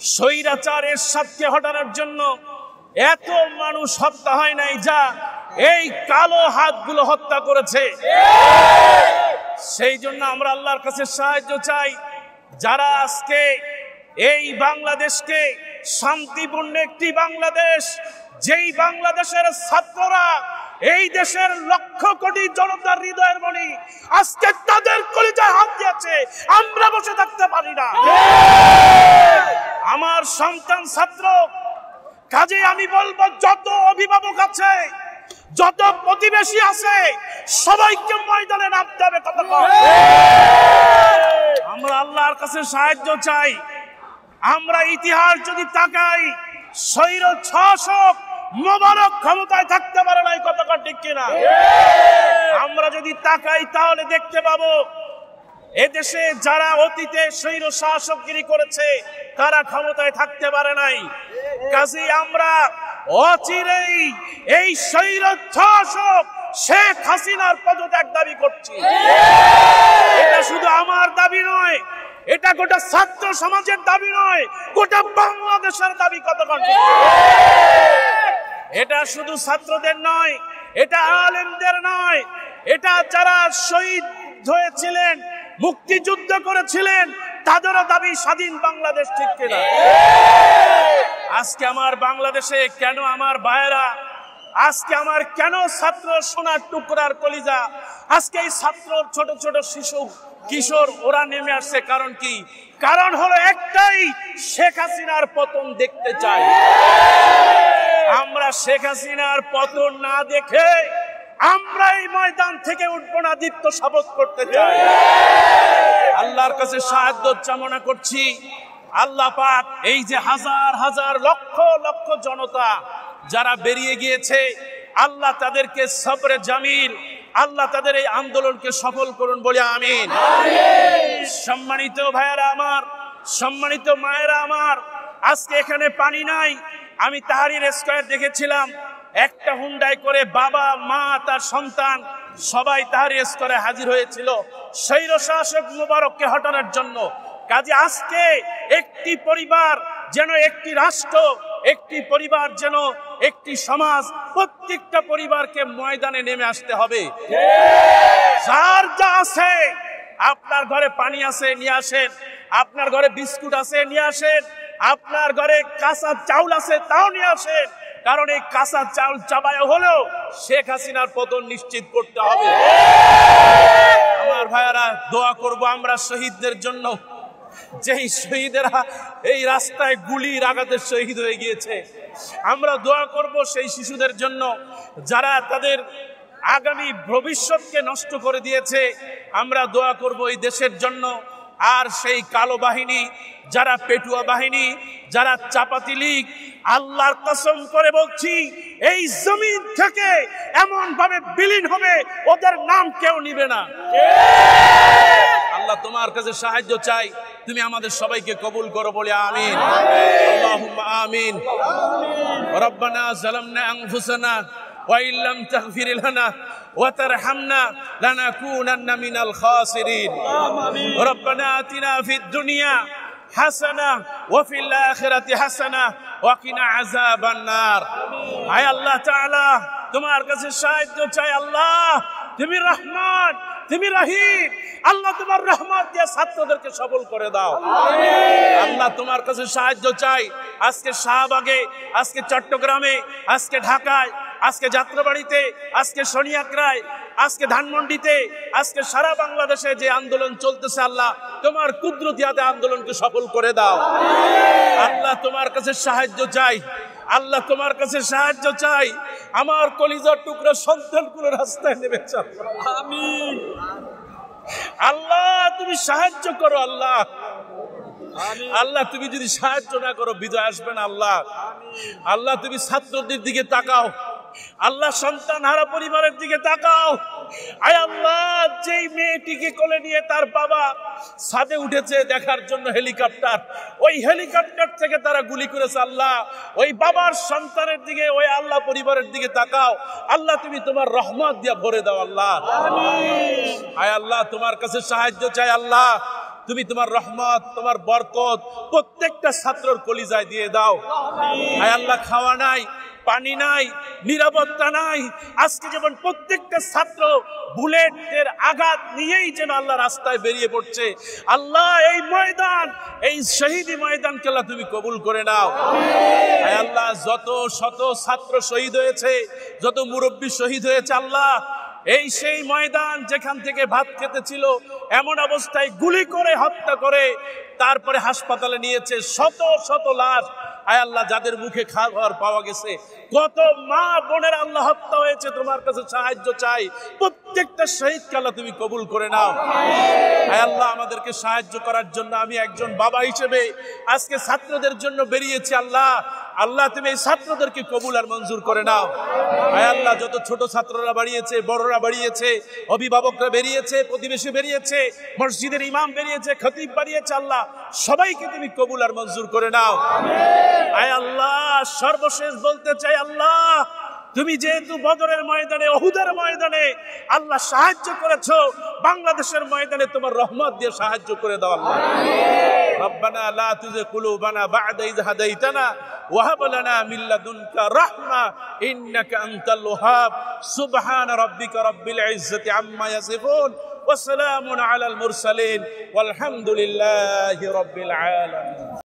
স্বৈরাচারের সাথে হটানোর জন্য এত মানুষ হত্যা হয় নাই যা এই কালো হাতগুলো হত্যা করেছে। সেই জন্য আমরা আল্লাহর কাছে সাহায্য চাই, যারা আজকে এই বাংলাদেশকে শান্তিপূর্ণ একটি বাংলাদেশ, যেই বাংলাদেশের ছাত্ররা এই দেশের লক্ষ কোটি জনতার হৃদয়ের মণি, আজকে তাদের কলিজায় হাত দিয়েছে, আমরা বসে থাকতে পারি না। আমার সন্তান ছাত্র, কাজে আমি বলবো যত অভিভাবক আছে, যত প্রতিবেশী আছে, সবাইকে ময়দানে নামতে হবে। আমরা আল্লাহর কাছে সাহায্য চাই। আমরা ইতিহাস যদি তাকাই, স্বৈর শাসক মোবারক ক্ষমতায় থাকতে পারে না, এই কথাটা ঠিক কিনা? আমরা যদি তাকাই তাহলে দেখতে পাবো এদেশে যারা অতীতে স্বৈর শাসকগিরি করেছে তারা ক্ষমতায় থাকতে পারে নাই। কাজেই আমরা অচিরেই এই স্বৈর শাসক শেখ হাসিনার পদত্যাগ দাবি করছি। এটা শুধু আমার দাবি নয়, এটা গোটা ছাত্র সমাজের দাবি নয়, গোটা বাংলাদেশের দাবি। কতক্ষণ এটা শুধু ছাত্রদের নয়, এটা আলেমদের নয়, এটা যারা শহীদ হয়েছিলেন, মুক্তিযুদ্ধ করেছিলেন, তাদেরও দাবি স্বাধীন বাংলাদেশ, ঠিক কিনা? আজকে আমার বাংলাদেশে কেন আমার ভাইয়েরা, আজকে আমার কেন ছাত্র সোনার টুকরার কলিজা, আজকে এই ছাত্র ছোট ছোট শিশু কিশোর ওরা নেমে আসছে? কারণ কি? কারণ হলো একটাই, শেখ হাসিনার পতন দেখতে চাই। আমরা শেখ হাসিনার পতন না দেখে আমরা এই ময়দান থেকে উঠবো না, দীপ্ত শপথ করতে চাই। আল্লাহর কাছে সাহায্য কামনা করছি। আল্লাহ পাক এই যে হাজার হাজার লক্ষ লক্ষ জনতা যারা বেরিয়ে গিয়েছে, আল্লাহ তাদেরকে সবরে জামিল, আল্লাহ তাদের এই আন্দোলনকে সফল করুন বলে আমিন। সম্মানিত ভাইয়েরা আমার, সম্মানিত মায়েরা আমার, আজকে এখানে পানি নাই। আমি তাহরির স্কয়ার দেখেছিলাম, একটা হুন্ডায় করে বাবা মা তার সন্তান সবাই তাহরির স্কয়ারে হাজির হয়েছিল স্বৈর শাসক মোবারককে হটানোর জন্য। কাজে আজকে একটি পরিবার যেন একটি রাষ্ট্র, একটি পরিবার যেন একটি সমাজ, প্রত্যেকটা পরিবারকে ময়দানে নেমে আসতে হবে। যার যা আছে, আপনার ঘরে পানি আছে নিয়ে আসেন, আপনার ঘরে বিস্কুট আছে নিয়ে আসেন, আপনার ঘরে কাঁচা চাউল আছে তাও নিয়ে আসেন, কারণ এই কাঁচা চাউল চাবায় হলেও শেখ হাসিনার পতন নিশ্চিত করতে হবে। আমার ভাইয়ারা, দোয়া করব আমরা শহীদদের জন্য, যেই শহীদেরা এই রাস্তায় গুলির আঘাতে শহীদ হয়ে গিয়েছে। আমরা দোয়া করব সেই শিশুদের জন্য যারা তাদের আগামী ভবিষ্যৎকে নষ্ট করে দিয়েছে। আমরা দোয়া করব এই দেশের জন্য। আর সেই কালো বাহিনী, যারা পেটুয়া বাহিনী, যারা চাপাতি লীগ, আল্লাহর কসম করে বলছি এই জমিন থেকে এমন ভাবে বিলীন হবে ওদের নাম কেউ নিবে না। আল্লাহ তোমার কাছে সাহায্য চাই, তুমি আমাদের সবাইকে কবুল করো বলে আমিন। আল্লাহুম্মা আমিন। রব্বানা যালামনা আনফুসানা ওয়া ইল্লাম তাগফির লানা ওয়া তারহামনা লানাকুনান্না মিনাল খাসিরিন। রব্বানা আতিনা ফিদ দুনিয়া হাসানা ওয়া ফিল আখিরাতি হাসানা ওয়া কিনা আযাবান নার। আয় আল্লাহ তাআলা, তোমার কাছে সাহায্য চাই। আল্লাহ তুমি রহমান, তুমি রহিম। আল্লাহ তোমার রহমত দিয়ে ছাত্রদেরকে সফল করে দাও। আল্লাহ তোমার কাছে সাহায্য চাই। আজকে শাহবাগে, আজকে চট্টগ্রামে, আজকে ঢাকায়, আজকে যাত্রাবাড়িতে, আজকে শনিয়াকড়ায়, আজকে ধানমন্ডিতে, আজকে সারা বাংলাদেশে যে আন্দোলন চলতেছে, আল্লাহ তোমার কুদরতি হাতে আন্দোলনকে সফল করে দাও। আল্লাহ তোমার কাছে সাহায্য চাই। আল্লাহ তোমার কাছে সাহায্য চাই। আমার কলিজার টুকরা সন্তানগুলো রাস্তায় নেমেছে, আমিন। আল্লাহ তুমি সাহায্য করো। আল্লাহ, আল্লাহ তুমি যদি সাহায্য না করো বিজয় আসবে না। আল্লাহ, আল্লাহ তুমি ছাত্রদের দিকে তাকাও। আল্লাহ সন্তান হারা পরিবারের দিকে তাকাও। আয় আল্লাহ, যেই মেয়েটিকে কোলে নিয়ে তার বাবা ছাদে উঠেছে দেখার জন্য হেলিকপ্টার, ওই হেলিকপ্টার থেকে তারা গুলি করেছে। আল্লাহ ওই বাবার সন্তানের দিকে, ওই আল্লাহ পরিবারের দিকে তাকাও। আল্লাহ তুমি তোমার রহমত দিয়ে ভরে দাও। আল্লাহ, আয় আল্লাহ তোমার কাছে সাহায্য চাই। আল্লাহ তুমি তোমার রহমত, তোমার বরকত প্রত্যেকটা ছাত্রর কলিজায় দিয়ে দাও। আয় আল্লাহ, খাওয়া নাই, পানি নাই, নিরাপত্তা নাই, আজকে যেমন প্রত্যেকটা ছাত্র বুলেটের আঘাত নিয়েই যেন আল্লাহ রাস্তায় বেরিয়ে পড়ছে, আল্লাহ এই ময়দান, এই শহীদি ময়দানকে আল্লাহ তুমি কবুল করে নাও। আয় আল্লাহ, যত শত ছাত্র শহীদ হয়েছে, যত মুরব্বী শহীদ হয়েছে, আল্লাহ এই সেই ময়দান যেখান থেকে ভাত খেতে ছিল, এমন অবস্থায় গুলি করে হত্যা করে তারপরে হাসপাতালে নিয়েছে শত শত লাশ। আয় আল্লাহ, যাদের মুখে খাবার পাওয়া গেছে, কত মা বোনের আল্লাহ হত্যা হয়েছে, তোমার কাছে সাহায্য চাই। প্রত্যেকটা শহীদকে আল্লাহ তুমি কবুল করে নাও। আয় আল্লাহ, আমাদেরকে সাহায্য করার জন্য আমি একজন বাবা হিসেবে আজকে ছাত্রদের জন্য বেরিয়েছি। আল্লাহ আল্লাহ, তুমি এই ছাত্রদেরকে কবুল আর মঞ্জুর করে নাও। আয় আল্লাহ, যত ছোট ছাত্ররা বাড়িয়েছে, বড়রা বাড়িয়েছে, অভিভাবকরা বেরিয়েছে, প্রতিবেশী বেরিয়েছে, মসজিদের ইমাম বেরিয়েছে, খতিব বাড়িয়েছে, আল্লাহ সবাইকে তুমি কবুল আর মঞ্জুর করে নাও। আয় আল্লাহ, সর্বশেষ বলতে চাই, আল্লাহ তুমি যেহেতু বদরের ময়দানে, উহুদের ময়দানে আল্লাহ সাহায্য করেছো, বাংলাদেশের ময়দানে তোমার রহমত দিয়ে সাহায্য করে দাও। আল্লাহ রব্বানা লা তুযিগ কুলুবানা বা'দা ইয হাদাইতানা ওয়া হাব লানা মিন লাদুনকা রাহমা ইন্নাকা আনতাল ওয়াহ্হাব। সুবহান রাব্বিকা রাব্বিল ইজ্জাতি আম্মা ইয়াসিফুন ওয়া সালামুন আলাল মুরসালিন ওয়াল হামদুলিল্লাহি রাব্বিল আলামিন।